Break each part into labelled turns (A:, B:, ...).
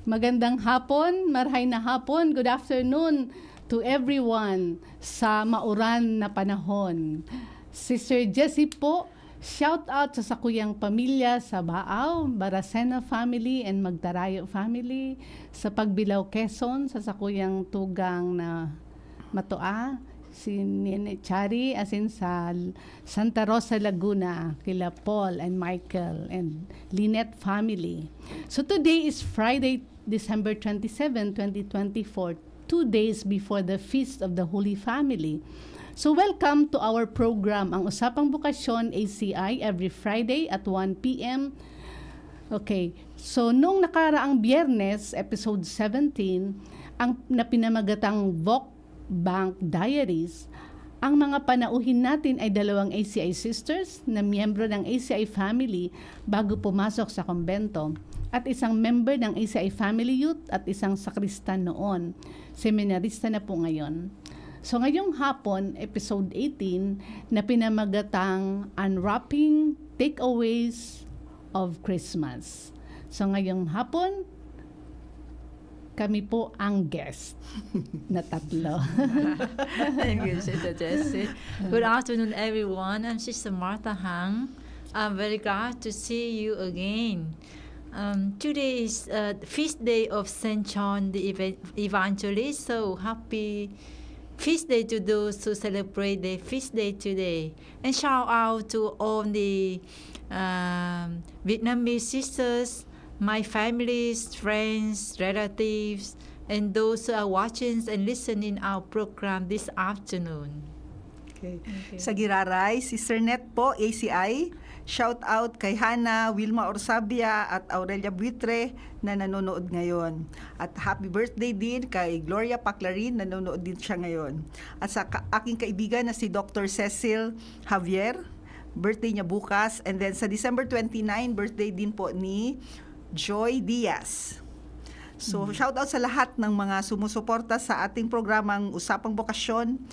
A: Magandang hapon, marhay na hapon, good afternoon to everyone sa mauran na panahon. Sister Jessie po, shout out sa sakuyang pamilya sa Baaw, Baracena family and Magdarayo family, sa Pagbilao, Quezon, sa sakuyang tugang na Matoa, si Nene Chari, as in sa Santa Rosa, Laguna, kila Paul and Michael and Lynette family. So today is Friday, December 27, 2024, 2 days before the Feast of the Holy Family. So welcome to our program, ang Usapang Bukasyon ACI, every Friday at 1 p.m. Okay, so nung nakaraang Biyernes, episode 17, ang napinamagatang Voc Bank Diaries, ang mga panauhin natin ay dalawang ACI sisters na miyembro ng ACI family bago pumasok sa kumbento, at isang member ng ACI Family Youth at isang sakristan noon. Seminarista na po ngayon. So ngayong hapon, episode 18, na pinamagatang Unwrapping Takeaways of Christmas. So ngayong hapon, kami po ang guest na tatlo.
B: Thank you, Sister Jessie. Good afternoon, everyone. I'm Sister Martha Hang. I'm very glad to see you again. Today is feast day of Saint John the Evangelist. So happy feast day to those who celebrate the feast day today. And shout out to all the Vietnamese sisters, my families, friends, relatives, and those who are watching and listening our program this afternoon.
C: Okay. Sa Giraray, Sister Net po, ACI. Shout out kay Hana, Wilma Orsabia at Aurelia Buitre na nanonood ngayon. At happy birthday din kay Gloria Paclarin, nanonood din siya ngayon. At sa aking kaibigan na si Dr. Cecil Javier, birthday niya bukas. And then sa December 29, birthday din po ni Joy Diaz. So, shout out sa lahat ng mga sumusuporta sa ating programang Usapang Bukasyon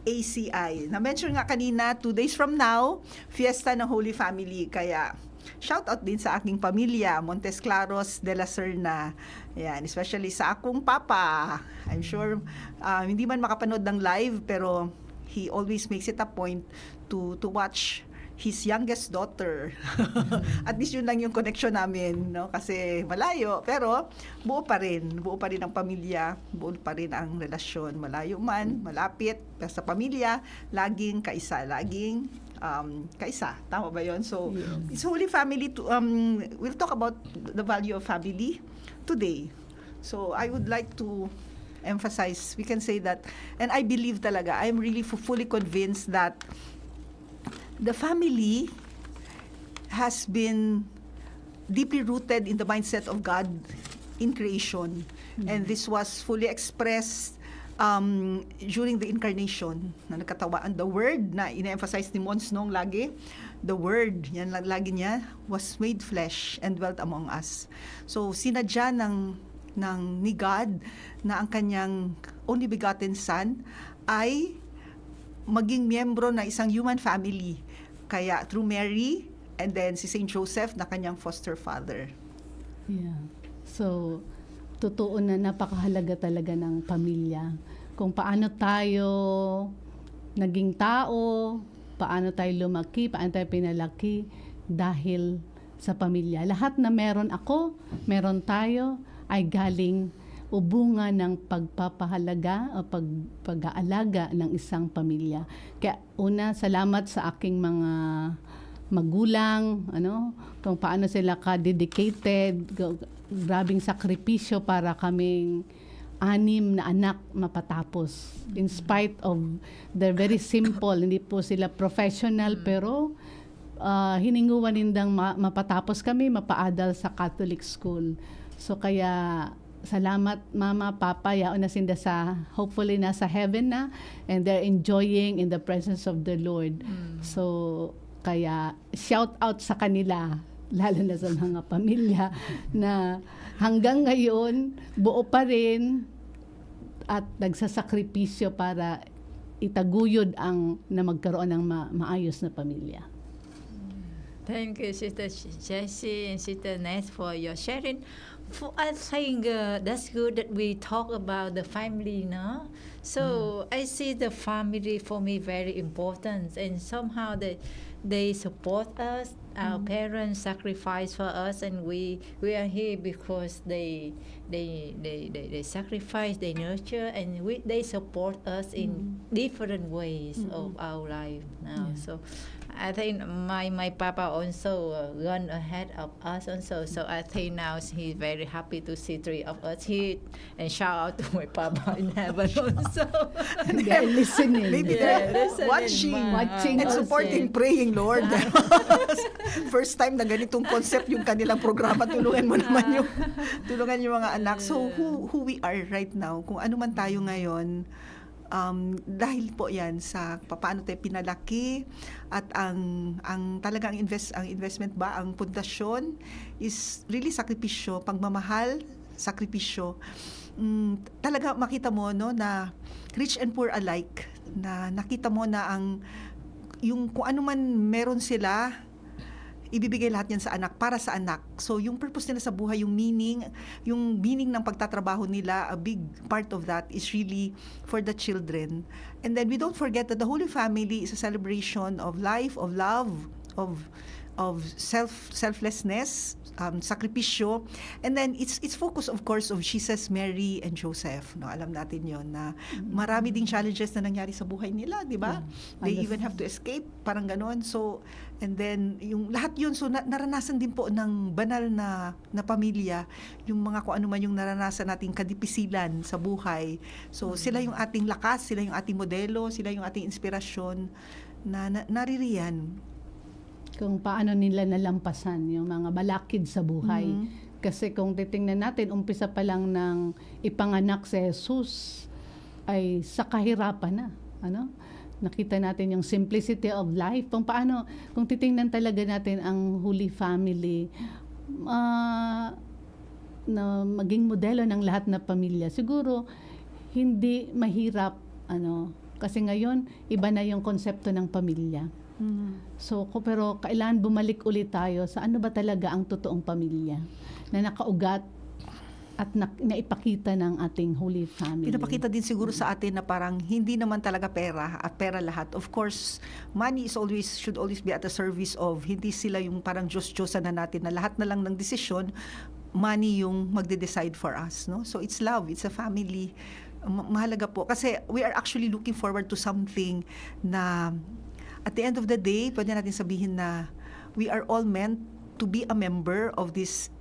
C: ACI. Na-mention nga kanina, 2 days from now, fiesta ng Holy Family. Kaya, shout out din sa aking pamilya, Montes Claros de la Serna. Yan, especially sa akong papa. I'm sure, hindi man makapanood ng live, pero he always makes it a point to watch his youngest daughter. At least yun lang yung connection namin, no? Kasi malayo, pero buo pa rin ang pamilya, buo pa rin ang relasyon, malayo man, malapit, pero sa pamilya, laging kaisa. Tama ba yun? So, it's Holy Family. We'll talk about the value of family today. So, I would like to emphasize, we can say that, and I believe talaga, I'm really fully convinced that the family has been deeply rooted in the mindset of God in creation. And this was fully expressed during the incarnation na nagkatawaan. The Word na ina-emphasize ni Mons nung lagi, the Word, yan lagi niya, was made flesh and dwelt among us. So sinadya ni God na ang kanyang only begotten Son ay maging miyembro na isang human family. Kaya through Mary and then si Saint Joseph na kanyang foster father.
A: Yeah. So, totoo na napakahalaga talaga ng pamilya. Kung paano tayo naging tao, paano tayo lumaki, paano tayo pinalaki dahil sa pamilya. Lahat na meron ako, meron tayo, ay galing o bunga ng pagpapahalaga o pag-aalaga ng isang pamilya. Kaya una, salamat sa aking mga magulang, kung paano sila ka-dedicated, grabing sakripisyo para kaming 6 na anak mapatapos. In spite of they're very simple, hindi po sila professional, pero hininguan nindang mapatapos kami, mapaadal sa Catholic school. So kaya salamat Mama, Papa, yaon na sinda sa, hopefully nasa heaven na, and they're enjoying in the presence of the Lord. So, kaya shout out sa kanila, lalo na sa mga pamilya na hanggang ngayon, buo pa rin at nagsasakripisyo para itaguyod ang na magkaroon ng maayos na pamilya.
B: Thank you, Sister Jessie and Sister Ness, for your sharing. I think that's good that we talk about the family, no? So I see the family for me very important, and somehow they support us. Our parents sacrifice for us, and we are here because they sacrifice, they nurture, and they support us in different ways of our life now. So I think my papa also gone ahead of us also. So I think now he's very happy to see three of us here, and shout out to my papa in heaven also.
A: They're listening.
C: Maybe
B: Yeah,
C: they're
B: listening,
A: watching
C: and
B: also.
C: supporting, praying, Lord. First time na ganitong concept yung kanilang programa, tulungan yung mga anak. So who we are right now, kung ano man tayo ngayon, dahil po yan sa paano tayo pinalaki, at ang talagang investment ba, ang pundasyon is really sakripisyo, pagmamahal, sakripisyo. Talaga makita mo, no, na rich and poor alike, na nakita mo na yung kung ano man meron sila, ibibigay lahat yan sa anak, para sa anak. So, yung purpose nila sa buhay, yung meaning ng pagtatrabaho nila, a big part of that is really for the children. And then we don't forget that the Holy Family is a celebration of life, of love, of selflessness, sakripisyo. And then it's focus, of course, of Jesus, Mary, and Joseph. No, alam natin yon na marami ding challenges na nangyari sa buhay nila, di ba? They even have to escape, parang ganon. So, and then yung lahat yun, so naranasan din po ng banal na pamilya, yung mga kung ano man yung naranasan nating kadipisilan sa buhay. So, sila yung ating lakas, sila yung ating modelo, sila yung ating inspirasyon na naririyan.
A: Kung paano nila nalampasan yung mga balakid sa buhay. Kasi kung titingnan natin, umpisa pa lang ng ipanganak si Jesus ay sa kahirapan na. Ano? Nakita natin yung simplicity of life. Kung paano, kung titingnan talaga natin ang Holy Family, na maging modelo ng lahat na pamilya, siguro hindi mahirap, kasi ngayon, iba na yung konsepto ng pamilya. So, pero kailangan bumalik ulit tayo sa ano ba talaga ang totoong pamilya na nakaugat at naipakita ng ating Holy Family.
C: Pinapakita din siguro sa atin na parang hindi naman talaga pera at pera lahat. Of course, money should always be at the service of, hindi sila yung parang Diyos-Diyosan na natin na lahat na lang ng desisyon, money yung magde-decide for us. No? So it's love, it's a family. Mahalaga po. Kasi we are actually looking forward to something na at the end of the day, pwede natin sabihin na we are all meant to be a member of this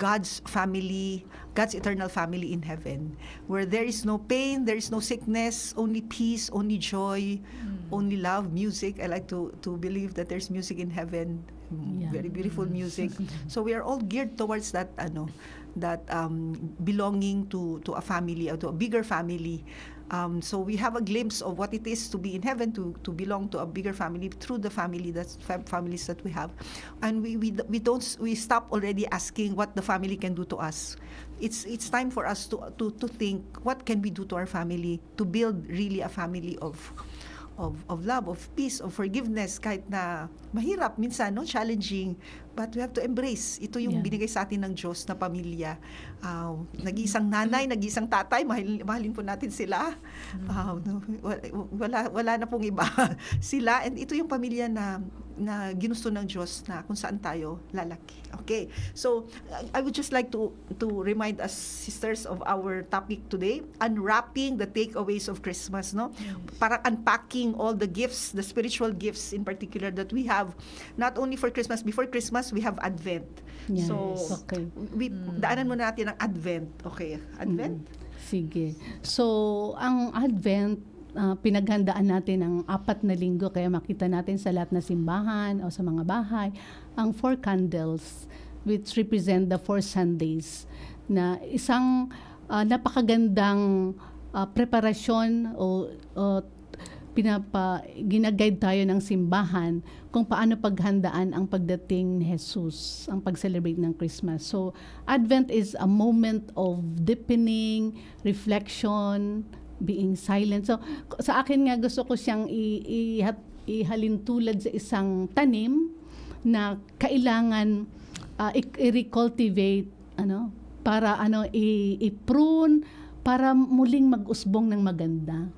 C: God's family, God's eternal family in heaven, where there is no pain, there is no sickness, only peace, only joy, only love, music. I like to believe that there's music in heaven, very beautiful music. So we are all geared towards that belonging to a family, or to a bigger family. So we have a glimpse of what it is to be in heaven, to belong to a bigger family through the families that we have, and we stop already asking what the family can do to us. It's time for us to think, what can we do to our family to build really a family of love, of peace, of forgiveness, kahit na mahirap minsan, no, challenging, but we have to embrace. Ito yung binigay sa atin ng Diyos na pamilya. Nag-iisang nanay, nag-iisang tatay, mahalin po natin sila. Wala na pong iba. Sila, and ito yung pamilya na ginusto ng Diyos na kung saan tayo lalaki. Okay. So, I would just like to remind us, sisters, of our topic today, unwrapping the takeaways of Christmas, no? Para unpacking all the gifts, the spiritual gifts in particular that we have, not only for Christmas, before Christmas, we have Advent.
A: Yes.
C: So,
A: Okay.
C: daanan muna natin ang Advent. Okay. Advent?
A: Sige. So, ang Advent, pinaghandaan natin ang 4 na linggo, kaya makita natin sa lahat na simbahan o sa mga bahay ang 4 candles which represent the 4 Sundays, na isang napakagandang preparasyon o ginaguide tayo ng simbahan kung paano paghandaan ang pagdating ni Jesus, ang pag-celebrate ng Christmas. So, Advent is a moment of deepening, reflection, being silent. So, sa akin nga gusto ko siyang ihalin tulad sa isang tanim na kailangan i-recultivate, para i-prune, para muling mag-usbong ng maganda.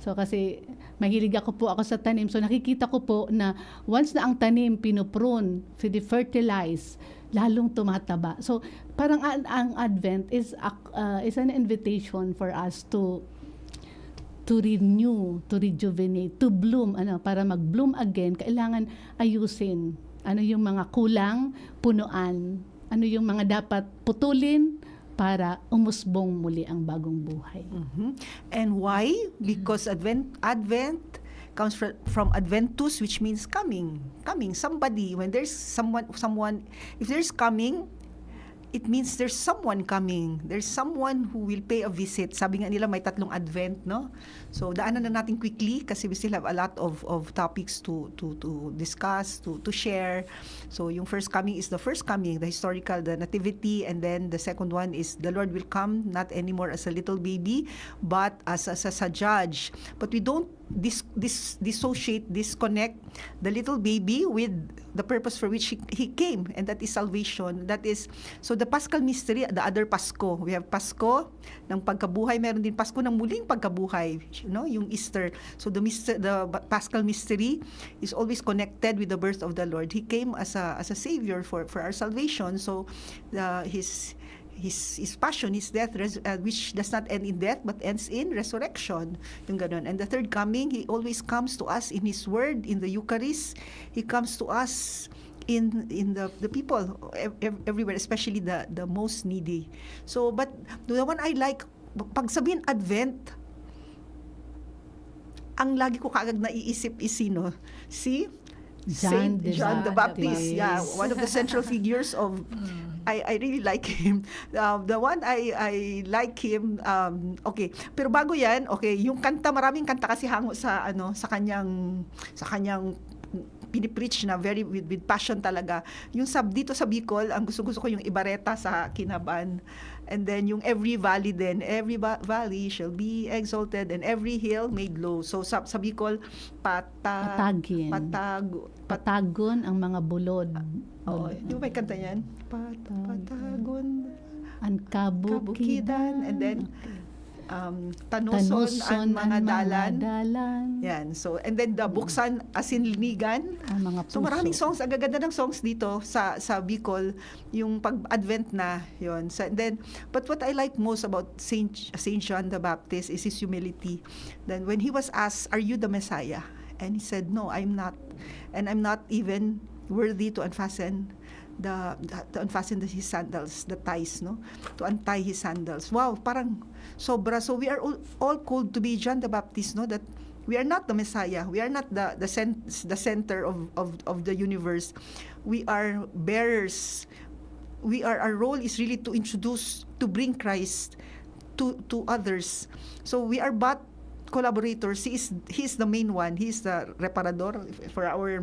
A: So kasi mahilig ako sa tanim. So nakikita ko po na once na ang tanim pinuprune, fertilize, lalong tumataba. So parang ang Advent is an invitation for us to renew, to rejuvenate, to bloom, para mag-bloom again, kailangan ayusin. Ano yung mga kulang, punuan, ano yung mga dapat putulin para umusbong muli ang bagong buhay.
C: And why? Because Advent comes from Adventus, which means coming. Somebody. When there's someone, if there's coming, it means there's someone coming. There's someone who will pay a visit. Sabi nga nila may 3 Advent, no? So daanan na natin quickly kasi we still have a lot of topics to discuss, to share. So yung first coming is the first coming, the historical, the nativity, and then the second one is the Lord will come not anymore as a little baby, but as a judge. But we don't disconnect the little baby with the purpose for which he came, and that is salvation. That is, so the Paschal mystery, the other Pasko. We have Pasko ng pagkabuhay, meron din Pasko ng muling pagkabuhay, yung Easter. So the Paschal mystery is always connected with the birth of the Lord. He came as a savior for our salvation. So his passion, his death, which does not end in death but ends in resurrection. Yung ganun. And the third coming, he always comes to us in his word, in the Eucharist. He comes to us in the people everywhere, especially the most needy. So, but the one I like, pag sabihin Advent, ang lagi ko kaagad naiisip is sino? Si
A: John
C: the Baptist. Yeah, one of the central figures of I really like him. The one I like him, okay. Pero bago yan, okay, yung kanta, maraming kanta kasi hango sa kanyang pinipreach na very with passion talaga. Yung dito sa Bicol, ang gusto ko yung Ibareta sa Kinaban. And then yung every valley din, every valley shall be exalted and every hill made low. So sa Bicol,
A: Patagon ang mga bulod.
C: Oo, di ba may kanta yan? Patagon
A: ang kabukidan.
C: And then Tanuson ang mga dalan. Yan. So, and then the Buksan asin linigan.
A: Ang mga puso.
C: So maraming songs, ang gaganda ng songs dito sa Bicol, yung pag-Advent na yon. So, and then, but what I like most about Saint John the Baptist is his humility. Then when he was asked, "Are you the Messiah?" And he said, "No, I'm not. And I'm not even worthy to unfasten his sandals, the ties, no? To untie his sandals." Wow, parang sobra. So we are all called to be John the Baptist, no? That we are not the Messiah. We are not the center of the universe. We are bearers. Our role is really to introduce, to bring Christ to others. So we are but collaborators. He's the main one. He's the reparador for our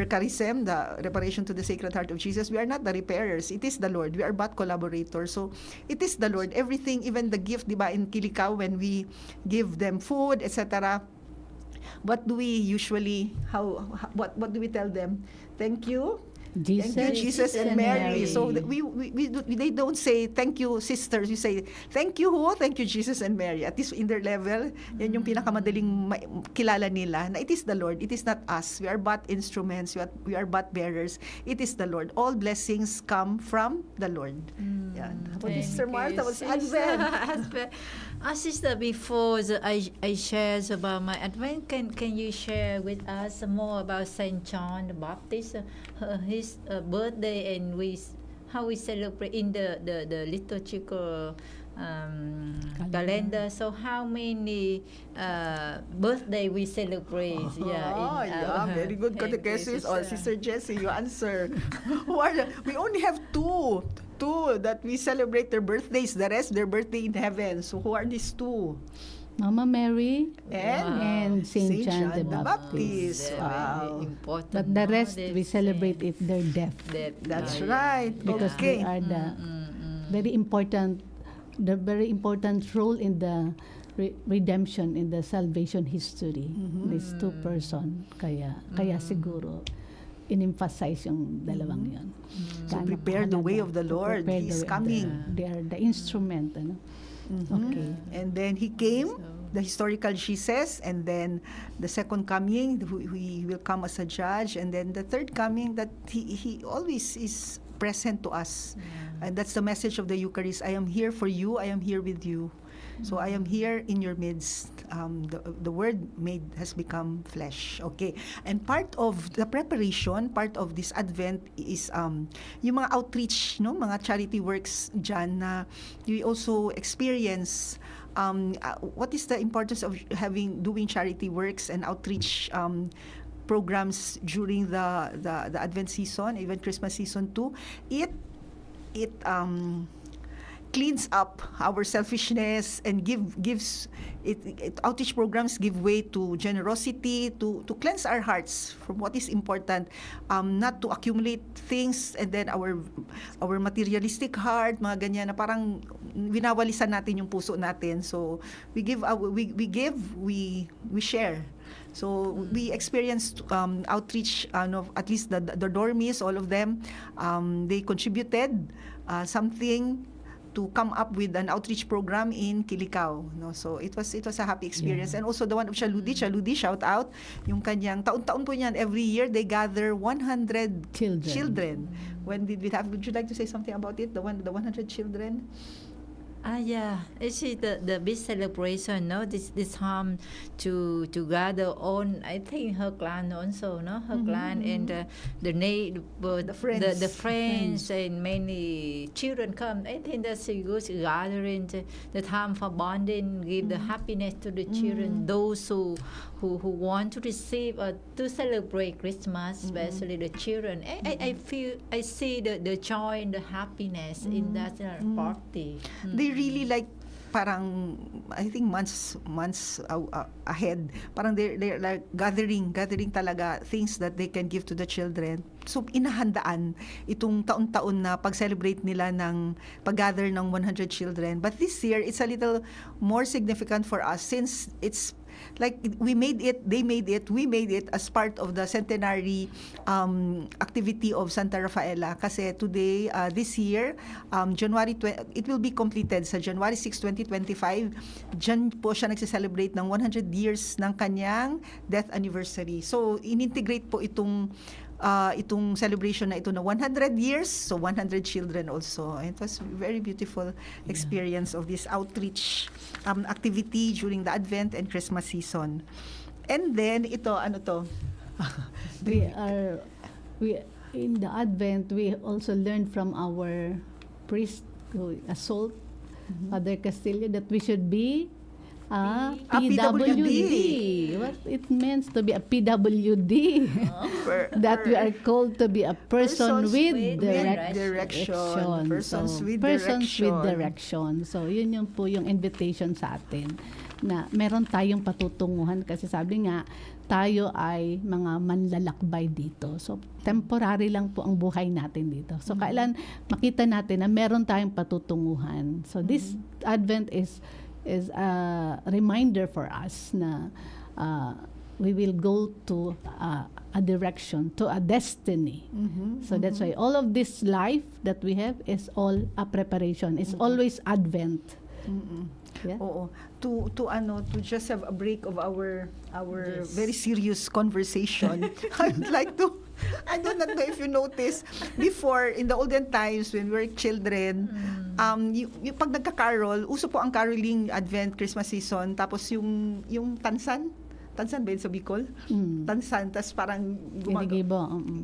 C: charism, the reparation to the Sacred Heart of Jesus. We are not the repairers. It is the Lord. We are but collaborators. So it is the Lord. Everything, even the gift, di ba, in Kilikaw, when we give them food, etc. What do we usually? What do we tell them? Thank you.
A: Jesus,
C: thank you, Jesus and Mary. So they don't say thank you, sisters. We say thank you who? Thank you, Jesus and Mary. At least in their level, yan yung pinakamadaling kilala nila na it is the Lord. It is not us. We are but instruments. We are but bearers. It is the Lord. All blessings come from the Lord. Yan. What Sister Martha was Advent.
B: Sister, before I shares about my Advent, can you share with us more about Saint John the Baptist? His birthday and how we celebrate in the liturgical calendar. So how many birthday we celebrate?
C: Very good catechesis. Sister Jessie, you answer. We only have two that we celebrate their birthdays. The rest, their birthday in heaven. So who are these two?
A: Mama Mary
C: and
A: Saint John the
C: Baptist.
B: Wow. Important.
A: But the rest, we celebrate if their death.
C: That's right.
A: Because they are the very important role in the redemption, in the salvation history. These two person. Kaya siguro, in-emphasize yung dalawang yun.
C: So
A: Gaano
C: prepare the way
A: kahalaga.
C: of the
A: To
C: Lord.
A: prepare the
C: He's
A: way of
C: coming.
A: They are the instrument. Ano? Okay.
C: And then he came, the historical Jesus, and then the second coming, he will come as a judge, and then the third coming that he always is present to us. And that's the message of the Eucharist. I am here for you. I am here with you. So I am here in your midst. The Word has become flesh. Okay. And part of the preparation, part of this Advent is yung mga outreach, no, mga charity works dyan na you also experience. What is the importance of doing charity works and outreach programs during the Advent season, even Christmas season too? It cleans up our selfishness and gives outreach programs give way to generosity, to cleanse our hearts from what is important, not to accumulate things, and then our materialistic heart, mga ganyan na parang winawalisan natin yung puso natin. So we share. So we experienced outreach, at least the dormies, all of them, they contributed something to come up with an outreach program in Kilikao, no? So it was a happy experience. And also the one of Chaludi, shout out, yung kanyang taon-taon po niyan, every year they gather 100 children. When did we have, would you like to say something about it, the 100 children?
B: Yeah, actually the big celebration, no, this time to gather on, I think her clan also, no, her clan and the friends and many children come. I think that's a good gathering, the time for bonding, give the happiness to the children, those who want to receive to celebrate Christmas, especially the children. I see the joy and the happiness in that party.
C: They really like parang I think months ahead, parang they're like gathering talaga things that they can give to the children. So inahandaan itong taon-taon na pag-celebrate nila ng pag-gather ng 100 children. But this year it's a little more significant for us since it's like we made it as part of the centenary activity of Santa Rafaela. Kasi today, this year, it will be completed sa January 6, 2025. Diyan po siya nagse-celebrate ng 100 years ng kanyang death anniversary. So, in-integrate po itong celebration na ito na 100 years, so 100 children also. And it was a very beautiful experience of this outreach activity during the Advent and Christmas season. And then ito, ano to?
A: we in the Advent we also learned from our priest who assault Father Castillo that we should be a PWD. What it means to be a PWD. That we are called to be a person with direction.
C: Persons with
A: direction. So, yun yung po yung invitation sa atin na meron tayong patutunguhan kasi sabi nga, tayo ay mga manlalakbay dito. So, temporary lang po ang buhay natin dito. So, kailan makita natin na meron tayong patutunguhan. So, this Advent is a reminder for us na we will go to a direction, to a destiny. So that's why all of this life that we have is all a preparation. It's always Advent. Yeah?
C: Oo. To just have a break of our very serious conversation. I'd like to, I don't know if you notice, before, in the olden times when we were children, yung pag nagka-carol, uso po ang caroling Advent, Christmas season, tapos yung tansan ba yun sa Bicol? Tansan, tas parang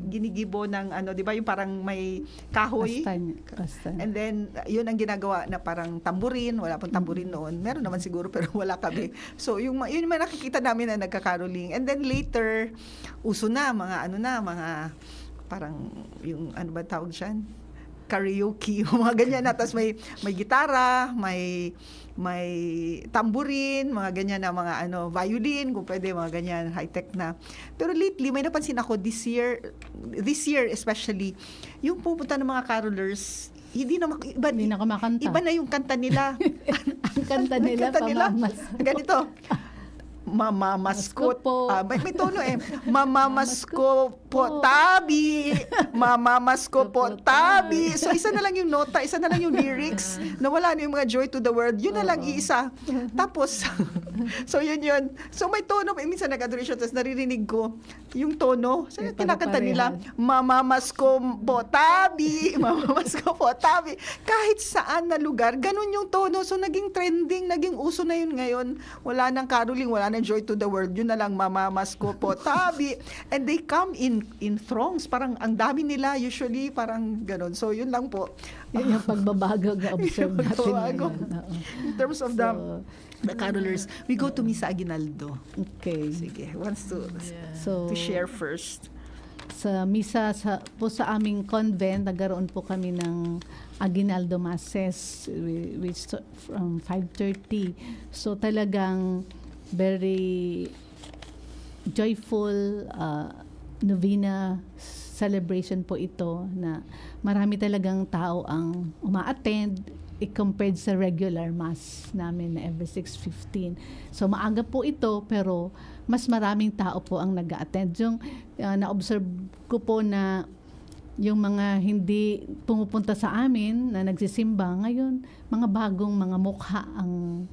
C: ginigibo ng di ba yung parang may kahoy?
A: Kastan.
C: And then, yun ang ginagawa na parang tamburin. Wala pong tamburin noon. Meron naman siguro, pero wala kami. So, yun yung nakikita namin na nagka-caroling. And then later, uso na, mga parang, yung ano ba tawag dyan? Karaoke, mga ganyan na. Tapos may gitara, may tamburin, mga ganyan na mga violin, kung pwede, mga ganyan, high-tech na. Pero lately, may napansin ako this year especially, yung pupunta ng mga carolers, hindi na kumakanta. Iba na yung kanta nila.
A: Ang kanta nila,
C: ganito. mamamasko
A: Masko po.
C: may tono mamamasko po tabi, mamamasko po tabi. So isa na lang yung nota, isa na lang yung lyrics, nawala na yung mga joy to the world, yun na lang iisa. Tapos so yun. So may tono, minsan nag-adoration, tapos naririnig ko yung tono. So yung kinakanta nila, mamamasko po tabi, mamamasko po tabi. Kahit saan na lugar, ganun yung tono. So naging trending, naging uso na yun ngayon. Wala nang caroling, wala nang joy to the world. Yun na lang, mamamasko po tabi. And they come in throngs. Parang ang dami nila, usually parang ganun. So yun lang po.
A: Yan yung pagbabago na-observe natin
C: Pagbabago.
A: ngayon. Oo.
C: In terms of the carolers, we go to Misa Aguinaldo.
A: Okay.
C: Sige, wants to
A: So,
C: share first.
A: sa misa po sa aming convent, nagkaroon po kami ng Aguinaldo Masses which from 5:30. So talagang very joyful novena celebration po ito na marami talagang tao ang uma-attend compared sa regular mass namin na every 6:15. So maaga po ito pero mas maraming tao po ang nag-attend. Yung na-observe ko po na yung mga hindi pumupunta sa amin na nagsisimba ngayon, mga bagong mga mukha ang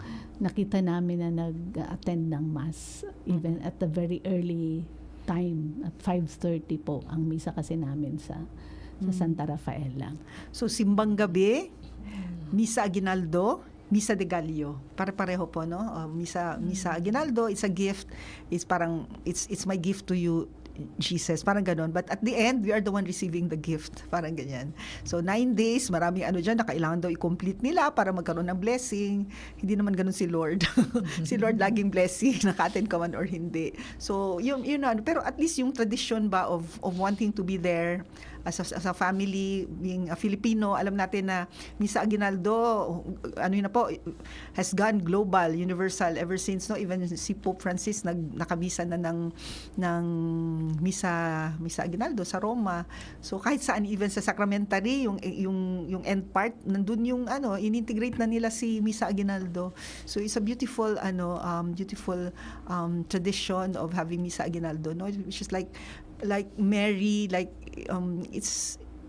A: nakita namin na nag-attend ng mass even at the very early time at 5:30 po ang misa kasi namin sa Santa Rafaela.
C: So simbang gabi, Misa Aguinaldo, Misa de Gallo. Pare-pareho po, no? Misa Aguinaldo, it's a gift. It's parang it's my gift to you, Jesus, parang ganon. But at the end, we are the one receiving the gift. Parang ganyan. So 9 days, maraming dyan na kailangan daw i-complete nila para magkaroon ng blessing. Hindi naman ganon si Lord. Si Lord laging blessing, naka-attend ka man or hindi. So yun pero at least yung tradition ba of wanting to be there as a family, being a Filipino, alam natin na Misa Aguinaldo, yun na po, has gone global, universal ever since, no? Even si Pope Francis nakamisa na ng Misa Aguinaldo sa Roma. So kahit saan, even sa sacramentary, yung end part, nandun yung inintegrate na nila si Misa Aguinaldo. So it's a beautiful tradition of having Misa Aguinaldo, no? Which is like Mary,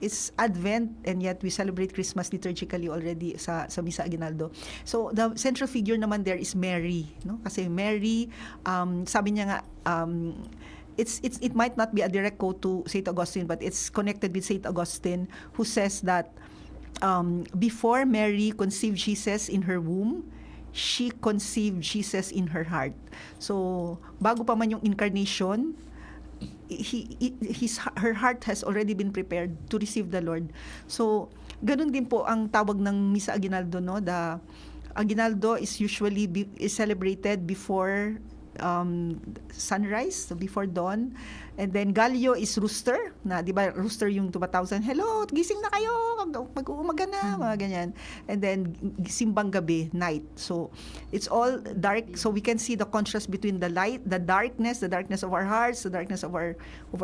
C: it's Advent, and yet we celebrate Christmas liturgically already sa Misa Aguinaldo. So the central figure naman there is Mary, no? Kasi Mary, sabi niya nga, it might not be a direct quote to St. Augustine, but it's connected with St. Augustine, who says that before Mary conceived Jesus in her womb, she conceived Jesus in her heart. So bago pa man yung incarnation, her heart has already been prepared to receive the Lord. So ganun din po ang tawag ng Misa Aguinaldo, no? The Aguinaldo is usually is celebrated before sunrise, so before dawn. And then Gallo is rooster, na di ba rooster yung tumatawag, hello, gising na kayo, mag-uumaga na, mga ganyan. And then simbang gabi, night. So it's all dark, so we can see the contrast between the light, the darkness of our hearts, the darkness of our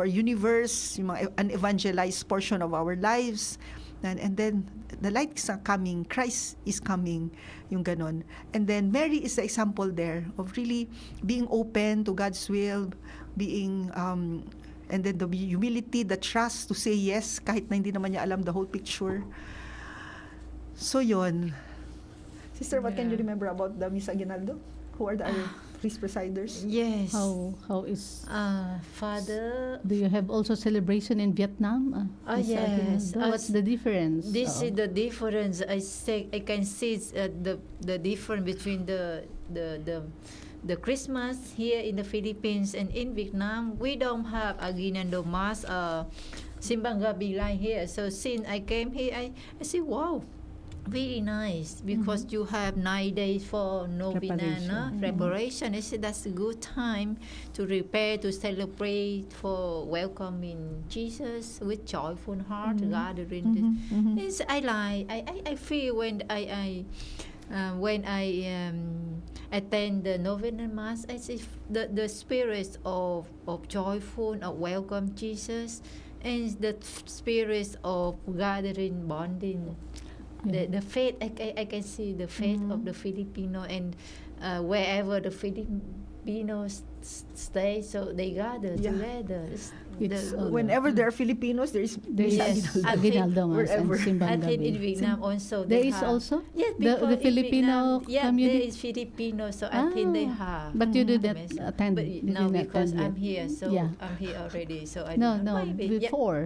C: universe, yung mga unevangelized portion of our lives. And then the light is coming, Christ is coming, yung ganon. And then Mary is the example there of really being open to God's will, being and then the humility, the trust to say yes kahit na hindi naman niya alam the whole picture. So yun. Sister, what can you remember about the Misa Aguinaldo? Who are the other priest presiders?
B: Yes.
A: How is
B: Father.
A: do you have also celebration in Vietnam? Misa
B: Yes.
A: Aguinaldo? What's the difference?
B: This is the difference. I can see the difference between the Christmas here in the Philippines and in Vietnam. We don't have Aguinaldo Mass, Simbang Gabi line here. So since I came here, I say, wow, very nice, because you have 9 days for novena preparation. I said that's a good time to prepare, to celebrate, for welcoming Jesus with joyful heart, gathering. It's, I feel when I attend the novena mass, I see the spirit of joyful, of welcome Jesus, and the spirit of gathering, bonding. The faith, I can see the faith of the Filipino, and wherever the Filipinos stay, so they gather
C: Yeah.
B: together.
A: It's all-
C: Whenever there are Filipinos, there is
A: There's
B: Yes.
C: Aguinaldo.
B: I think
A: Aguinaldo Mas and
C: wherever.
A: Simbang
B: I think in
A: Gabi.
B: Vietnam also
A: There
B: they
A: is
B: have.
A: also
B: Yes,
A: the
B: because in
A: Filipino
B: Vietnam, yeah,
A: community.
B: there is Filipino, so I think they have.
A: But you didn't
B: Yes.
A: attend.
B: But
A: you
B: now
A: didn't
B: because
A: attend
B: I'm
A: yet.
B: here, so
A: Yeah.
B: I'm here already, so I
A: No,
B: did not.
A: no,
B: Maybe, yeah.
A: before.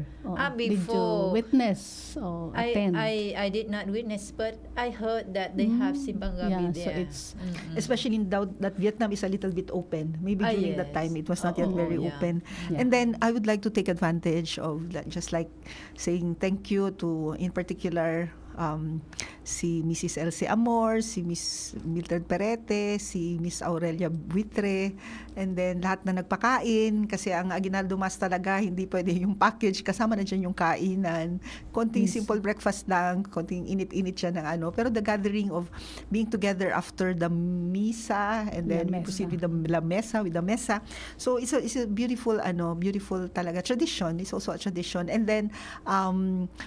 A: Did you
B: before.
A: witness or attend?
B: I did not witness, but I heard that they have Simbang Gabi
A: Yeah,
B: there.
A: so it's-
C: Especially in that Vietnam is a little bit open. Maybe
B: Ah,
C: during that
B: yes.
C: time, it was not yet
B: Oo,
C: very
B: yeah.
C: open.
A: Yeah.
C: And then I would like to take advantage of just like saying thank you to, in particular, si Mrs. Elsie Amor, si Miss Mildred Perete, si Miss Aurelia Buitre, and then lahat na nagpakain kasi ang Aguinaldo Mas talaga hindi pwede yung package, kasama na dyan yung kainan. Konting
A: Yes.
C: simple breakfast lang, konting init-init siya ng ano, pero the gathering of being together after the misa and then
A: La
C: we proceed
A: mesa.
C: with the mesa. So it's a beautiful beautiful talaga tradition. It's also a tradition. And then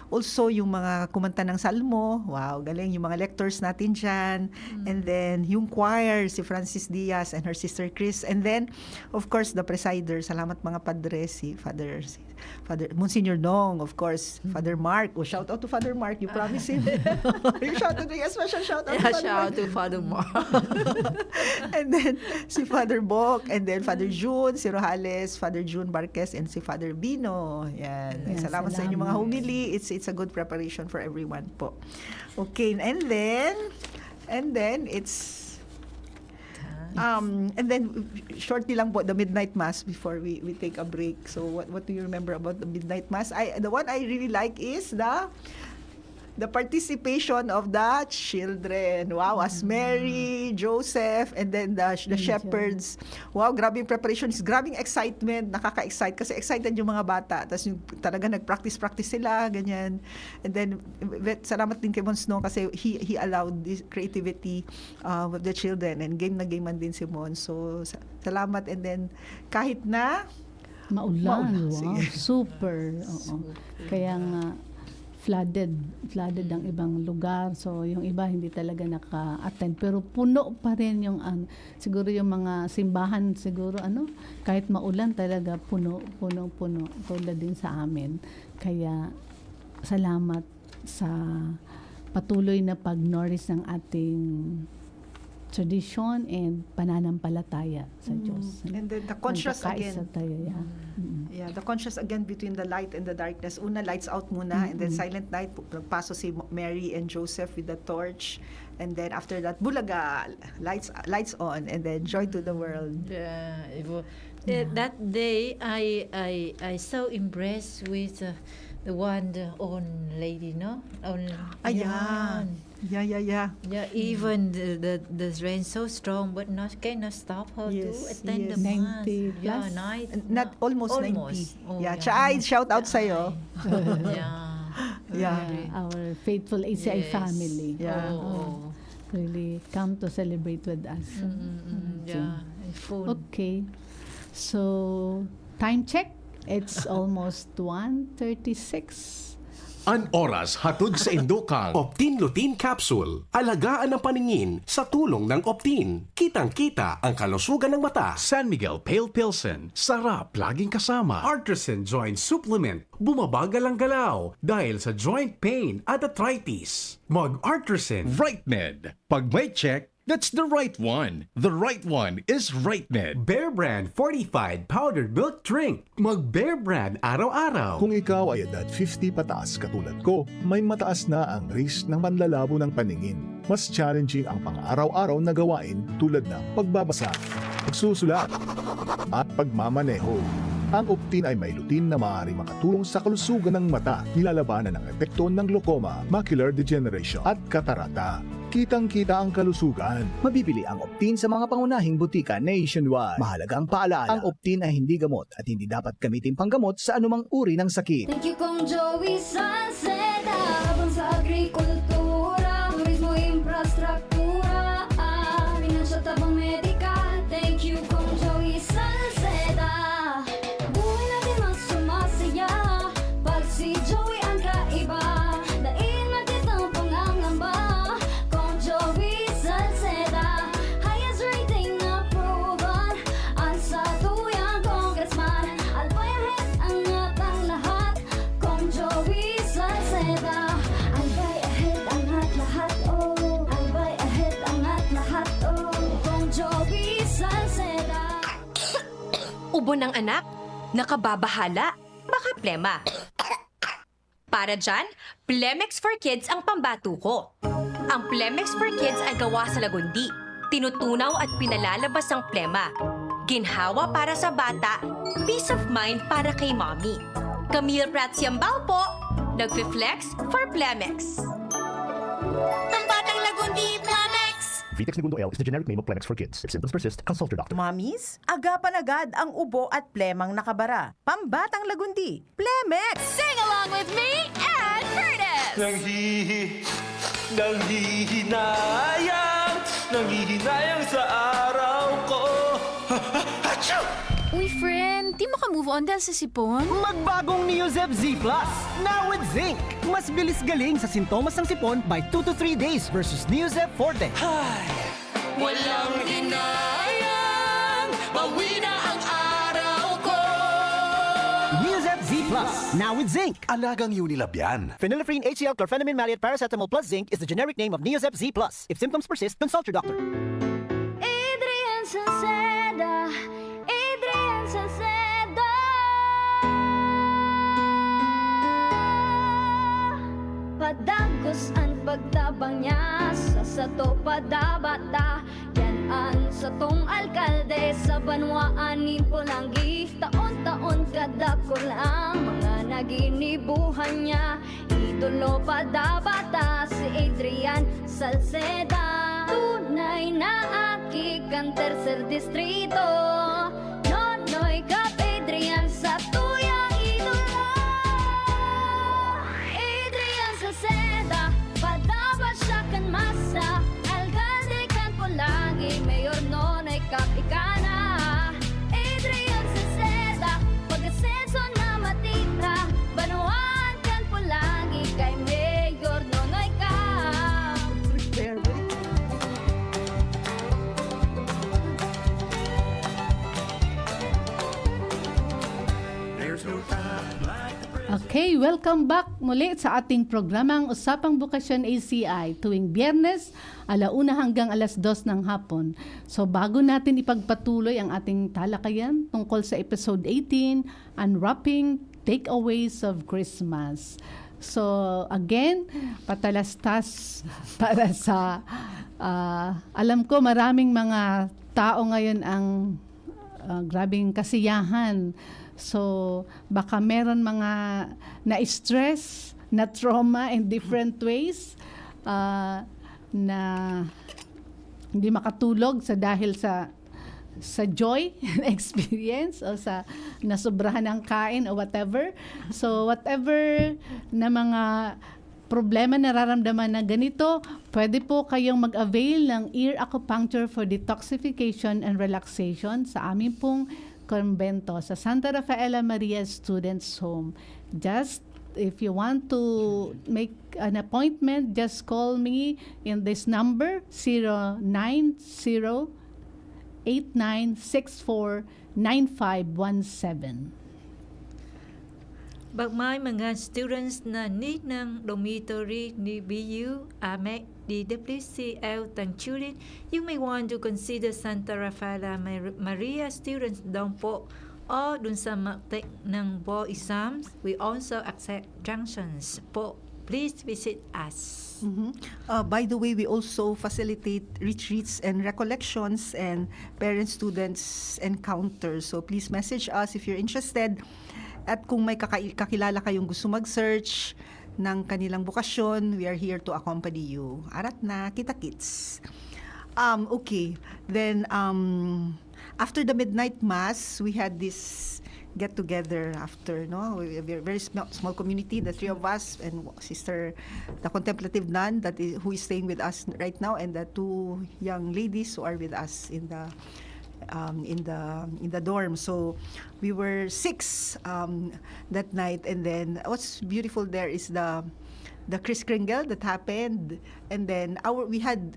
C: also yung mga kumanta ng salmo, wow, galing yung mga lectors natin dyan. And then yung choir, si Francis Diaz and her sister Chris. And then of course the presider, salamat mga padre, si Father Monsignor Dong, of course, Father Mark. Oh, shout out to Father Mark. You promise him. You shout out, special shout out to
B: Yeah,
C: Father
B: shout
C: Mark.
B: out to Father Mark.
C: And then si Father Bok, and then Father June, si Rojales, Father June Barquez, and si Father Bino. Yan.
A: Yeah,
C: Salamat sa inyong mga
A: salamat.
C: humili. It's a good preparation for everyone po. Okay, and then it's and then shortly lang po the midnight mass before we take a break. So what do you remember about the midnight mass? The one I really like is the participation of the children. Wow, as Mary, Joseph, and then the shepherds. Wow, grabing preparation. Grabing excitement. Nakaka-excite kasi excited yung mga bata. Tapos yung talaga nag-practice sila, ganyan. And then, salamat din kay Mons No kasi he allowed this creativity with the children. And game na game man din si Mons. So, salamat. And then, kahit na
A: Maulan. Wow,
C: Sige.
A: super. Oo. Kaya nga, flooded ang ibang lugar. So, yung iba hindi talaga naka-attend. Pero puno pa rin yung, siguro yung mga simbahan, siguro, kahit maulan talaga, puno. Tulad din sa amin. Kaya, salamat sa patuloy na pag-nourish ng ating tradition and pananampalataya sa Diyos.
C: And then the contrast
A: Nagkakaisa
C: again.
A: tayo, yeah.
C: Yeah, the contrast again between the light and the darkness. Una, lights out muna, and then silent night, nagpaso si Mary and Joseph with the torch. And then after that, bulaga, lights on, and then joy to the world.
B: Yeah, that day I so impressed with the old lady, no?
C: Yeah. Yeah.
B: Yeah, even the rain so strong, but cannot stop her to
C: Yes,
B: attend
C: yes.
B: the mass.
A: 90
B: Yeah,
A: plus?
C: Not almost 90.
B: Oh,
C: Yeah, Chai, shout out sa'yo.
B: Yeah.
C: Yeah.
A: Our faithful ACI
B: Yes.
A: family.
C: Yeah.
B: Oh.
A: Really come to celebrate with us.
B: Yeah. And food.
A: Okay. So, time check. It's almost 1:36.
D: An oras hatod sa Indokang Optin Lutein Capsule. Alagaan ang paningin sa tulong ng Optin. Kitang-kita ang kalusugan ng mata.
E: San Miguel Pale Pilsen, sarap laging kasama. Artisan Joint Supplement, bumabagal ang galaw dahil sa joint pain at arthritis. Mag-Artisan.
F: RightMed. Pag may check, that's the right one. The right one is RightMed.
E: Bear Brand Fortified Powdered Milk Drink. Mag-Bear Brand araw-araw.
G: Kung ikaw ay edad 50 pataas katulad ko, may mataas na ang risk ng panlalabo ng paningin. Mas challenging ang pang-araw-araw na gawain tulad ng pagbabasa, pagsusulat, at pagmamaneho. Ang Optin ay may lutein na maaari makatulong sa kalusugan ng mata, nilalabanan ang epekto ng glaucoma, macular degeneration at katarata. Kitang-kita ang kalusugan.
H: Mabibili ang Optin sa mga pangunahing butika nationwide. Mahalaga ang paalala, ang Optin ay hindi gamot at hindi dapat gamitin panggamot sa anumang uri ng sakit.
I: Thank you Kong Joey Salceda, habang sa agrikultura, turismo, infrastruktura, finansya, tabang medikal. Thank you Kong Joey Salceda. Buhay natin mas sumasaya, pag si Joey ang kaiba. Daig natin ang pangangamba, Kong Joey Salceda. Highest rating na proven,
J: Ubo ng anak, nakababahala, baka plema. Para dyan, Plemex for Kids ang pambato ko. Ang Plemex for Kids ay gawa sa lagundi. Tinutunaw at pinalalabas ang plema. Ginhawa para sa bata, peace of mind para kay mommy. Camille Prats Yambao po, nagfi-flex for Plemex. Pambatang lagundi, Plemex!
H: Vitex Segundo L is the generic name of Plemex for kids. If symptoms persist, consult your doctor.
K: Mommies, agapan agad ang ubo at plemang nakabara. Pambatang lagundi, Plemex!
J: Sing along with me and Curtis!
L: Nanghihinayang sa araw ko.
J: Uy, friend, di maka-move on dahil sa sipon?
K: Magbagong Neozep Z Plus, now with zinc. Mas bilis galing sa sintomas ng sipon by 2 to 3 days versus Neozep Forte.
L: Walang hinayang, bawi na ang araw ko.
K: Neozep Z Plus, now with zinc.
L: Alagang Unilab yan.
K: Phenylephrine HCl chlorphenamine maleate paracetamol plus zinc is the generic name of Neozep Z Plus. If symptoms persist, consult your doctor.
I: Adrian Salceda, Adrian Salceda. Padagos ang pagtabang niya sa sato padabata. Yan ang satong alkalde sa banwaanin po lang gift. Taon-taon kada ko lang mga naginibuhan niya. Idolo padabata si Adrian Salceda. Tunay na aki kang tercer distrito. Nonoy Kap Adrian sa tuyang idolo. Adrian Salceda, padabat siya kan masa. Alcalde kan Pulangi, Mayor Nonoy Kap ikana. Adrian Salceda, pag-asenso na matitra. Banuan kan Pulangi kay Mayor Nonoy Kap.
A: Okay, welcome back muli sa ating programang Usapang Bukasyon ACI tuwing Biyernes, 1:00 hanggang 2:00 ng hapon. So bago natin ipagpatuloy ang ating talakayan tungkol sa episode 18, Unwrapping Takeaways of Christmas. So again, patalastas para sa alam ko maraming mga tao ngayon ang grabing kasiyahan. So, baka meron mga na-stress, na-trauma in different ways na hindi makatulog dahil sa joy experience o sa nasobrahan ng kain o whatever. So, whatever na mga problema nararamdaman na ganito, pwede po kayong mag-avail ng ear acupuncture for detoxification and relaxation sa amin pong kumbento sa Santa Rafaela Maria Students Home. Just if you want to make an appointment, just call me in this number 090-8964-9517.
B: But may mga students na need ng dormitory ni BU, AMEC, DWCL, Tangchurin, you may want to consider Santa Rafaela Maria students doon po o dun sa mag-take ng BO exams. We also accept junctions po. Please visit us.
C: By the way, we also facilitate retreats and recollections and parent-students encounters. So please message us if you're interested. At kung may kakilala kayong gusto mag-search ng kanilang bukasyon, we are here to accompany you. Arat na, kita-kits. Okay. Then, after the midnight mass, we had this get-together after, no? We have a very small community, the three of us, and Sister, the contemplative nun who is staying with us right now, and the two young ladies who are with us in the dorm. So we were 6 that night, and then what's beautiful there is the the Kris Kringle that happened, and then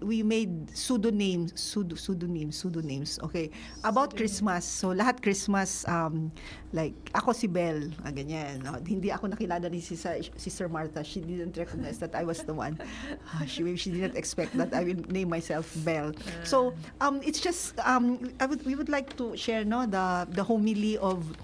C: we made pseudonyms, okay, about Christmas. So lahat Christmas, like ako si Belle, ganyan. No? Hindi ako nakilala ni Sister Martha. She didn't recognize that I was the one. She didn't expect that I will name myself Belle. So it's just we would like to share the homily of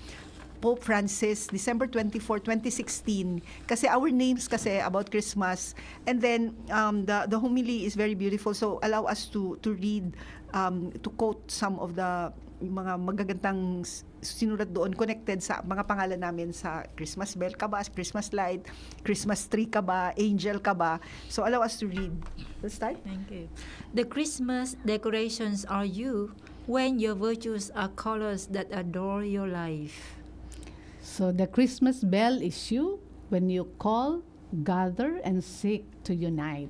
C: Pope Francis, December 24, 2016. Kasi our names kasi about Christmas. And then the homily is very beautiful. So allow us to read, to quote some of the mga magagandang sinulat doon connected sa mga pangalan namin sa Christmas bell ka ba, Christmas light, Christmas tree ka ba, angel ka ba. So allow us to read. Let's start.
B: Thank you. The Christmas decorations are you when your virtues are colors that adore your life.
A: So the Christmas bell is you when you call, gather, and seek to unite.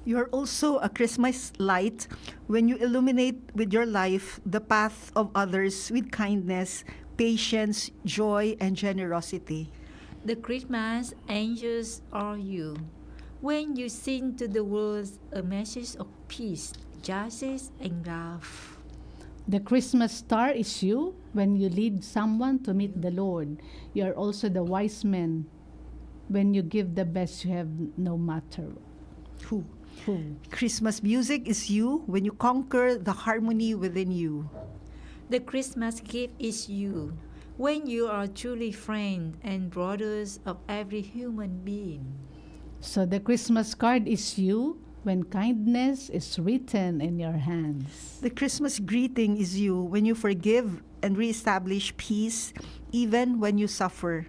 C: You are also a Christmas light when you illuminate with your life the path of others with kindness, patience, joy, and generosity.
B: The Christmas angels are you when you sing to the world a message of peace, justice, and love.
A: The Christmas star is you when you lead someone to meet the Lord. You are also the wise men when you give the best you have, no matter
C: Who?
A: who.
C: Christmas music is you when you conquer the harmony within you.
B: The Christmas gift is you when you are truly friends and brothers of every human being.
A: So the Christmas card is you when kindness is written in your hands.
C: The Christmas greeting is you when you forgive and reestablish peace even when you suffer.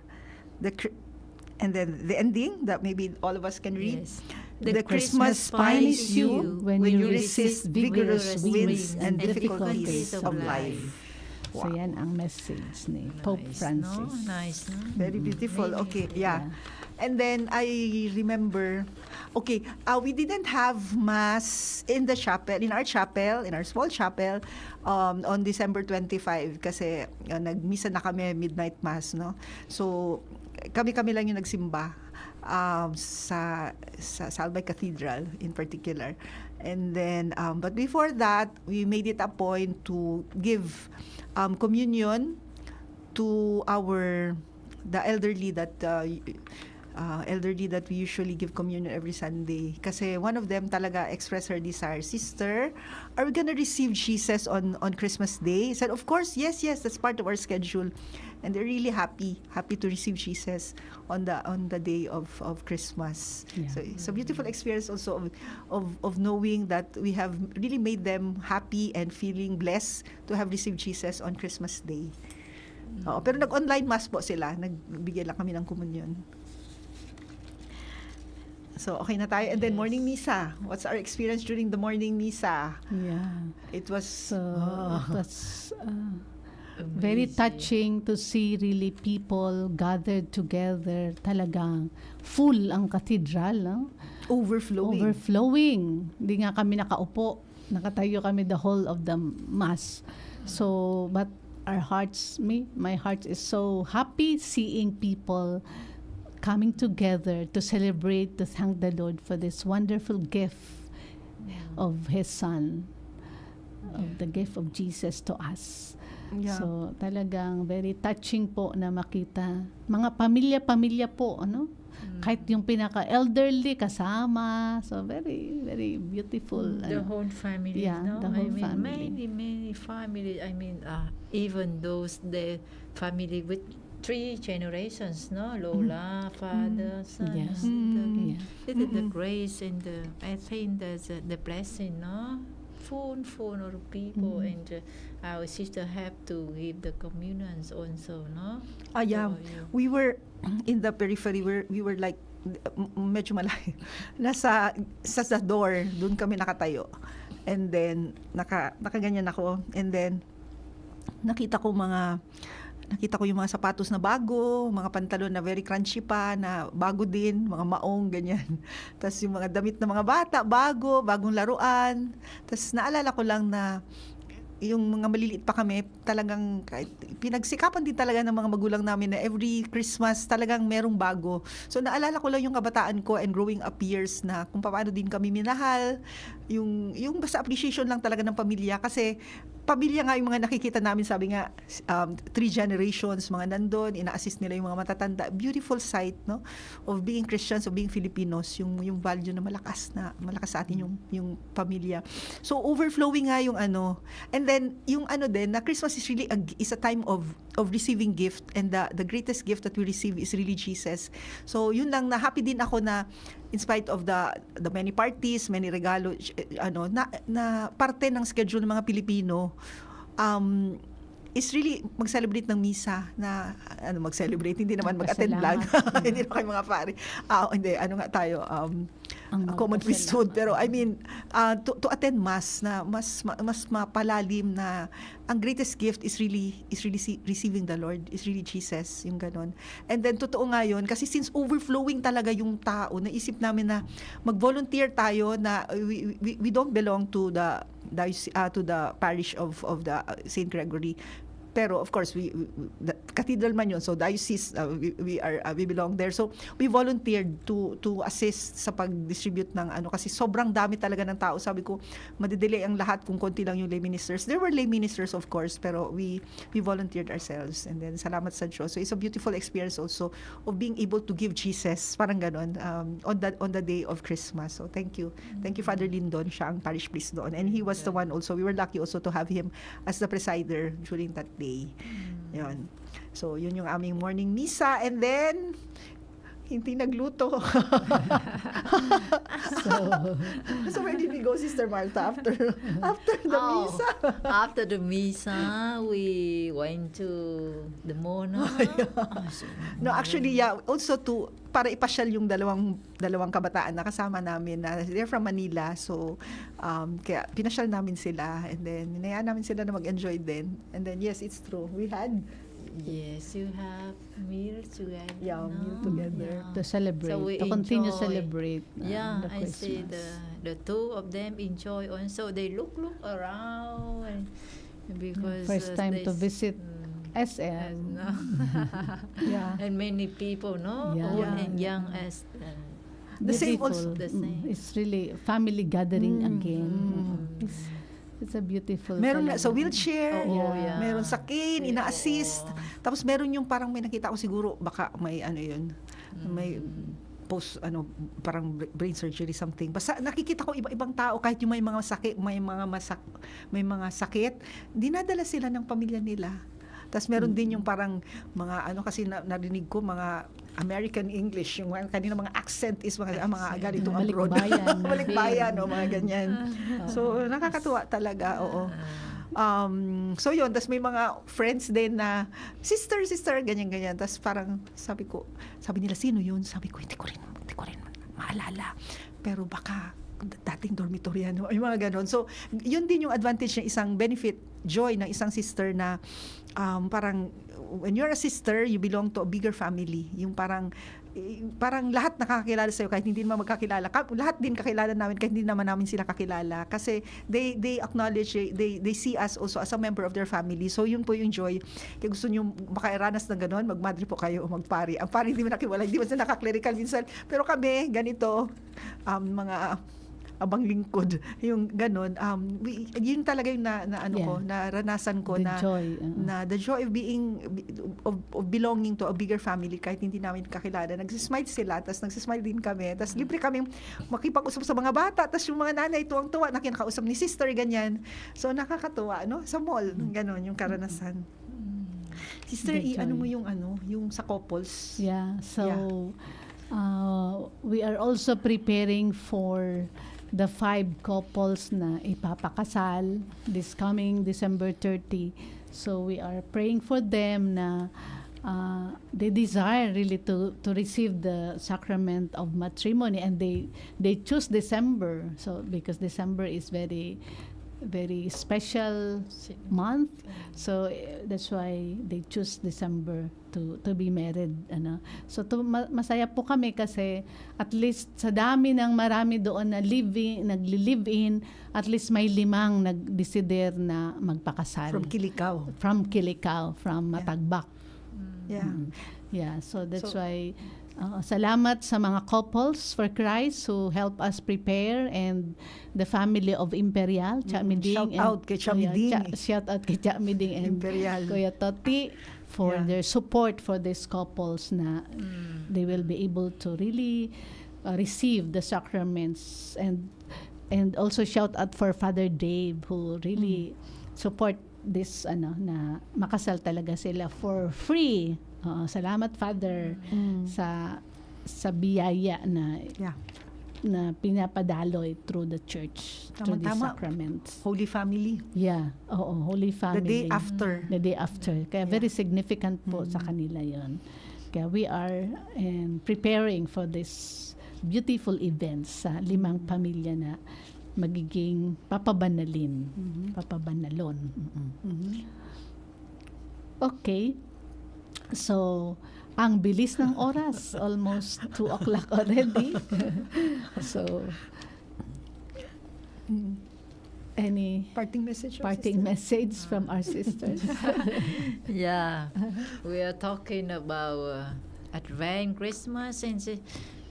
C: And then the ending that maybe all of us can read.
B: Yes.
C: The Christmas spine is you when you resist vigorous winds and difficulties of life.
A: So yan ang message ni Pope Francis.
B: No? Nice, no?
C: Very beautiful. Okay, yeah. And then I remember, okay, we didn't have mass in the chapel, in our small chapel, on December 25 kasi nagmisa na kami, midnight mass, no? So kami lang yung nagsimba sa Albay Cathedral in particular. And then, but before that, we made it a point to give communion to the elderly that we usually give communion every Sunday. Kasi one of them talaga expressed her desire, Sister, are we gonna receive Jesus on Christmas Day? I said, of course, yes, that's part of our schedule. And they're really happy to receive Jesus on the day of Christmas.
A: Yeah.
C: So it's a beautiful experience also of knowing that we have really made them happy and feeling blessed to have received Jesus on Christmas Day. Pero nag-online mass po sila, nagbigay lang kami ng komunyon. So, okay na tayo. And then, morning misa. What's our experience during the morning misa?
A: Yeah.
C: It was...
A: Very touching to see really people gathered together. Talagang full ang cathedral. No?
C: Overflowing.
A: Hindi nga kami nakaupo. Nakatayo kami the whole of the mass. So, but our hearts, my heart is so happy seeing people coming together to celebrate, to thank the Lord for this wonderful gift of His Son, of the gift of Jesus to us.
C: Yeah.
A: So, talagang very touching po na makita. Mga pamilya-pamilya po, ano? Kahit yung pinaka-elderly kasama. So, very, very beautiful.
B: The whole family,
A: yeah,
B: no?
A: the whole family.
B: Many families. Even the family with 3 generations, no? Lola, father, son,
A: Yeah.
B: sister.
A: Yeah.
B: The grace and I think there's the blessing, no? Full of people, and our sister have to give the communions also, no?
C: Yeah.
B: So,
C: We were in the periphery. We were like medyo malayo. Nasa sa door, doon kami nakatayo. And then nakaganyan ako. And then nakita ko yung mga sapatos na bago, mga pantalon na very crunchy pa, na bago din, mga maong, ganyan. Tapos yung mga damit ng mga bata, bagong laruan. Tapos naalala ko lang na yung mga maliliit pa kami, talagang kahit pinagsikapan din talaga ng mga magulang namin na every Christmas talagang merong bago. So naalala ko lang yung kabataan ko and growing up years na kung paano din kami minahal, yung basta appreciation lang talaga ng pamilya, kasi pamilya nga yung mga nakikita namin, sabi nga 3 generations mga nandun, ina-assist nila yung mga matatanda. Beautiful sight, no, of being Christians, of being Filipinos, yung value na malakas sa atin yung pamilya. So overflowing nga yung ano. And then yung ano din na Christmas is really is a time of receiving gift, and the greatest gift that we receive is really Jesus. So yun lang, na happy din ako na in spite of the many parties, many regalo, ano, na parte ng schedule ng mga Pilipino is really mag-celebrate ng misa, na ano, mag-celebrate, hindi naman mag-attend lang. Hindi naman kayo mga pare. Hindi, ano nga tayo, common priesthood, pero I mean to attend mass na mas mapalalim, na ang greatest gift is really receiving the Lord, is really Jesus, yung ganon. And then totoo nga yun, kasi since overflowing talaga yung tao, naisip namin na mag-volunteer tayo, na we don't belong to the parish of the St. Gregory. Pero of course, the cathedral man yun, so diocese, we belong there. So we volunteered to assist sa pag-distribute ng ano, kasi sobrang dami talaga ng tao. Sabi ko, madidelay ang lahat kung konti lang yung lay ministers. There were lay ministers of course, pero we volunteered ourselves, and then salamat sa Diyos. So it's a beautiful experience also of being able to give Jesus, parang ganon, on the day of Christmas. So thank you Father Lindon, siya ang parish priest doon, and he was the one also, we were lucky also to have him as the presider during that day. Yun. So, yun yung aming morning misa. And then, hindi nagluto. So where did we go, Sister Martha, after the misa?
B: After the misa, we went to the Mona.
C: No, actually, yeah, also para ipasyal yung dalawang kabataan na kasama namin, na they're from Manila, so kaya pinasyal namin sila, and then hinayaan namin sila na mag-enjoy din. And then yes, it's true, we had
B: you have meal together.
C: Yeah, meal together.
A: To celebrate,
B: So we
A: to continue
B: enjoy.
A: celebrate
B: Yeah,
A: the
B: I see
A: Christmas.
B: the two of them enjoy also. They look around, because
A: First time to visit SM.
B: no.
A: Yeah.
B: And many people, no,
A: Yeah.
B: old
A: Yeah.
B: and young as
C: The same
A: Beautiful.
C: also.
B: the same.
A: It's really family gathering again. It's a beautiful
C: Meron na sa
A: celebration.
C: wheelchair,
B: Oo, yeah.
C: meron sa cane, ina-assist. Tapos meron yung parang may nakita ko siguro, baka may ano yun, may post parang brain surgery something. Basta nakikita ko iba-ibang tao, kahit yung may mga sakit, dinadala sila ng pamilya nila. Tapos meron din yung parang mga kasi narinig ko mga American English, yung kanina mga accent is mga ganitong abroad.
A: Balikbayan.
C: Balikbayan o mga ganyan. So nakakatuwa talaga, oo. So yun, tapos may mga friends din na sister, ganyan. Tapos parang sabi nila, sino yun? Sabi ko, hindi ko rin maalala. Pero baka dating dormitory, yung mga ganon. So yun din yung advantage ng isang benefit, joy ng isang sister, na parang when you're a sister, you belong to a bigger family. Yung parang lahat nakakakilala sa'yo, kahit hindi naman magkakilala. Lahat din kakilala namin, kahit hindi naman namin sila kakilala. Kasi they acknowledge, they see us also as a member of their family. So yun po yung joy. Kaya gusto nyo makairanas ng ganon, magmadre po kayo o magpari. Ang pari hindi mo nakiwala, hindi mo sila nakaklerical minsan. Pero kami, ganito, mga abang lingkod, yung ganon, yun talaga yung naranasan ko,
A: The joy.
C: na the joy of being of belonging to a bigger family, kahit hindi namin kakilala. Nagsismile sila, tapos nagsismile din kami, tapos libre kaming makipag-usap sa mga bata, tapos yung mga nanay tuwang-tuwa na kinakausap ni sister, ganyan. So nakakatuwa, no? Sa mall, ganon yung karanasan. Sister, ano mo yung sa couples?
A: Yeah, so we are also preparing for the 5 couples na ipapakasal this coming December 30. So we are praying for them na they desire really to receive the sacrament of matrimony, and they choose December. So because December is very very special month. So that's why they choose December to be married, ano. So masaya po kami kasi at least sa dami ng marami doon na nagli-live-in, at least may 5 nag-desider na magpakasal.
C: From Kilikao.
A: From Matagbak.
C: Yeah.
A: Yeah, so that's why salamat sa mga couples for Christ who help us prepare, and the family of Imperial, Cha Miding.
C: Shout out kay Cha Miding.
A: Shout out kay Cha Miding and
C: Imperial.
A: Kuya Toti for their support for these couples na they will be able to really receive the sacraments, and also shout out for Father Dave who really support this na makasal talaga sila for free. Salamat Father sa biyaya na pinapadaloy through the church, through the sacraments.
C: Holy Family.
A: Yeah, Holy Family. The day after. Kaya very significant po sa kanila 'yon. Kaya we are preparing for this beautiful events sa 5 pamilya na magiging papabanalon. Okay. So, ang bilis ng oras, almost 2 o'clock already. So, any
C: parting message
A: from our sisters?
B: Yeah, we are talking about Advent, Christmas, and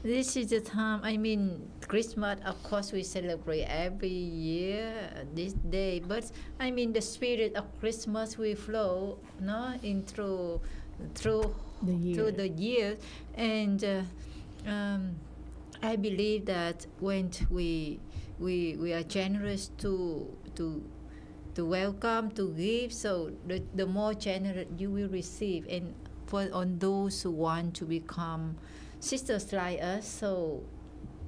B: this is the time. I mean, Christmas, of course, we celebrate every year this day. But I mean, the spirit of Christmas will flow, through the year, and I believe that when we are generous to welcome, to give, so the more generous you will receive, and on those who want to become sisters like us, so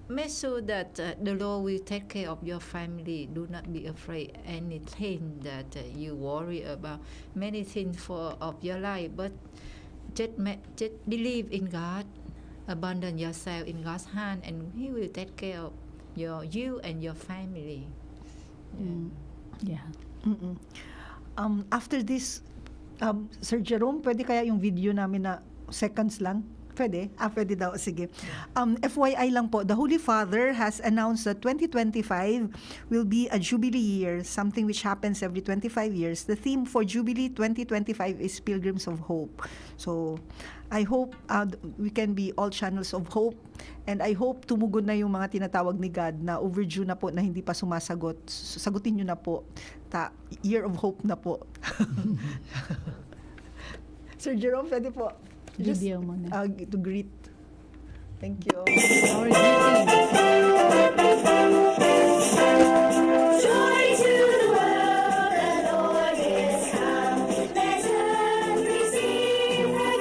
B: make sure that the Lord will take care of your family. Do not be afraid anything that you worry about, many things of your life, but just believe in God, abandon yourself in God's hand, and He will take care of you and your family.
A: Yeah.
C: After this, Sir Jerome, pwede kaya yung video namin na seconds lang? Pwede? Pwede daw. Sige. FYI lang po, the Holy Father has announced that 2025 will be a Jubilee year, something which happens every 25 years. The theme for Jubilee 2025 is Pilgrims of Hope. So, I hope we can be all channels of hope, and I hope tumugon na yung mga tinatawag ni God na overdue na po, na hindi pa sumasagot. Sagutin nyo na po. Year of hope na po. Sir Jerome, pwede po.
A: Video mo na.
C: To greet. Thank you.
A: Our greetings.
I: Joy to the world, the Lord is come. Let earth receive the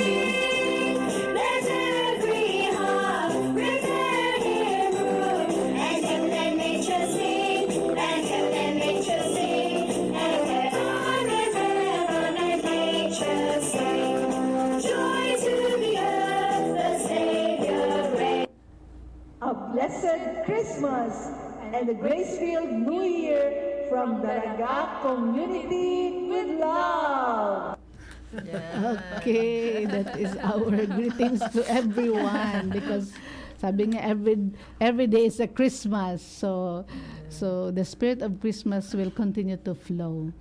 I: King. Let every heart prepare Him room. And heaven and nature sing, and heaven and nature sing, and heaven and nature sing. Joy to the earth, the Savior reigns.
M: A blessed Christmas and a grace-filled New Year from Daraga Community with Love.
A: Okay, that is our greetings to everyone, because sabi nga every day is a Christmas, so the spirit of Christmas will continue to flow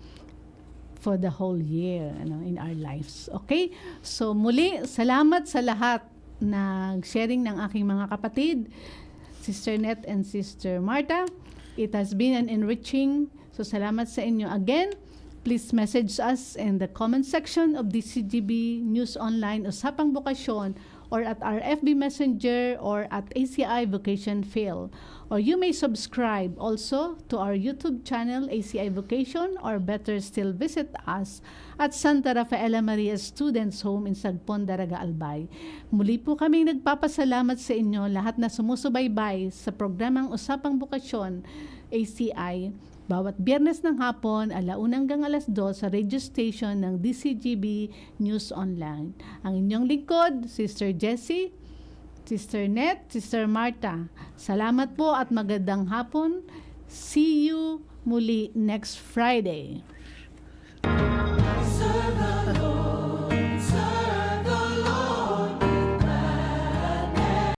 A: for the whole year, in our lives. Okay? So muli, salamat sa lahat na sharing ng aking mga kapatid, Sister Net and Sister Marta. It has been an enriching. So salamat sa inyo again. Please message us in the comment section of DCGB News Online Usapang Bokasyon, or at our FB Messenger, or at ACI Vocation Phil. Or you may subscribe also to our YouTube channel, ACI Vocation, or better still, visit us at Santa Rafaela Maria Students Home in Sagpon, Daraga, Albay. Muli po kaming nagpapasalamat sa inyo lahat na sumusubaybay sa programang Usapang Bokasyon, ACI, bawat Biyernes ng hapon, 1:00 hanggang 2:00 sa radio station ng DCGB News Online. Ang inyong lingkod, Sister Jessie, Sister Net, Sister Marta. Salamat po at magandang hapon. See you muli next Friday.